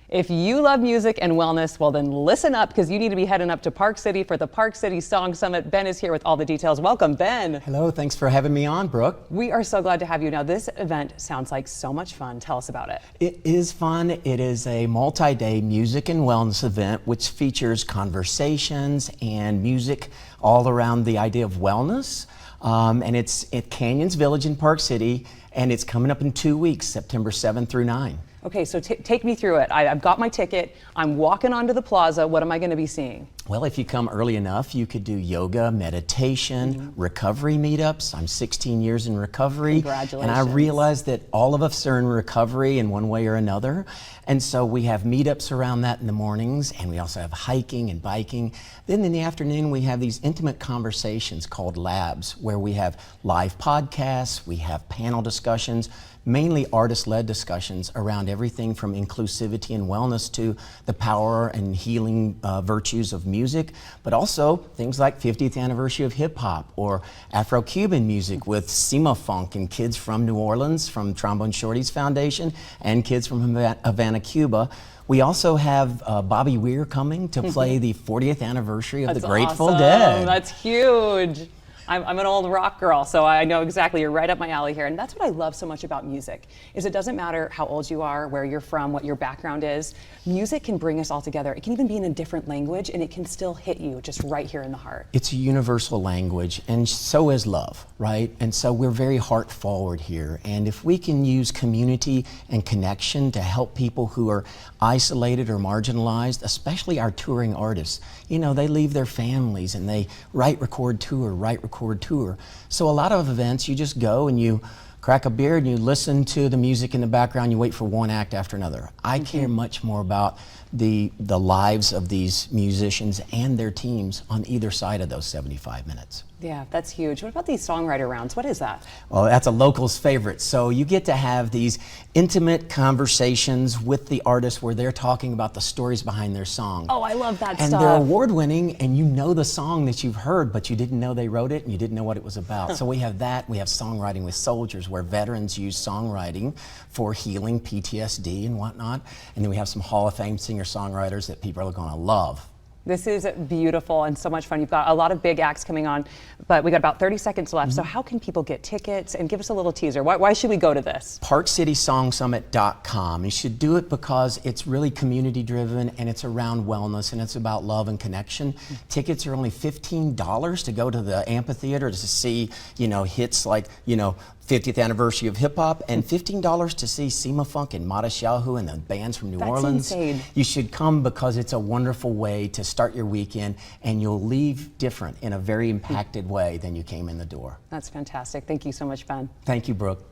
If you love music and wellness, well then listen up, because you need to be heading up to Park City for the Park City Song Summit. Ben is here with all the details. Welcome, Ben. Hello, thanks for having me on, Brooke. We are so glad to have you. Now, this event sounds like so much fun. Tell us about it. It is fun. It is a multi-day music and wellness event which features conversations and music all around the idea of wellness. And it's at Canyons Village in Park City, and it's coming up in 2 weeks, September 7th through 9. Okay, so take me through it. I've got my ticket. I'm walking onto the plaza. What am I going to be seeing? Well, if you come early enough, you could do yoga, meditation, recovery meetups. I'm 16 years in recovery. Congratulations. And I realize that all of us are in recovery in one way or another. And so we have meetups around that in the mornings, and we also have hiking and biking. Then in the afternoon, we have these intimate conversations called labs, where we have live podcasts, we have panel discussions, mainly artist-led discussions around everything from inclusivity and wellness to the power and healing virtues of music, but also things like 50th anniversary of hip-hop or Afro-Cuban music with Sima Funk and kids from New Orleans, from Trombone Shorty's Foundation, and kids from Havana, Cuba. We also have Bobby Weir coming to play the 40th anniversary of the Grateful Dead. That's huge. I'm an old rock girl, so I know exactly. You're right up my alley here. And that's what I love so much about music, is it doesn't matter how old you are, where you're from, what your background is. Music can bring us all together. It can even be in a different language, and it can still hit you just right here in the heart. It's a universal language, and so is love, right? And so we're very heart forward here. And if we can use community and connection to help people who are isolated or marginalized, especially our touring artists, you know, they leave their families and they write, record, tour. So a lot of events, you just go and you crack a beer and you listen to the music in the background, you wait for one act after another. I care much more about the lives of these musicians and their teams on either side of those 75 minutes. Yeah, that's huge. What about these songwriter rounds? What is that? Well, that's a local's favorite. So you get to have these intimate conversations with the artists where they're talking about the stories behind their song. Oh, I love that and stuff. And they're award-winning, and you know the song that you've heard, but you didn't know they wrote it and you didn't know what it was about. So we have that. We have Songwriting with Soldiers, where veterans use songwriting for healing PTSD and whatnot. And then we have some Hall of Fame singer-songwriters that people are going to love. This is beautiful and so much fun. You've got a lot of big acts coming on, but we got about 30 seconds left. So how can people get tickets? And give us a little teaser. Why should we go to this? ParkCitySongSummit.com. You should do it because it's really community driven, and it's around wellness, and it's about love and connection. Tickets are only $15 to go to the amphitheater to see, you know, hits like, you know, 50th anniversary of hip hop, and $15 to see Sima Funk and Modest Yahoo and the bands from New Orleans. Insane. You should come because it's a wonderful way to start your weekend, and you'll leave different in a very impacted way than you came in the door. That's fantastic. Thank you so much, Ben. Thank you, Brooke.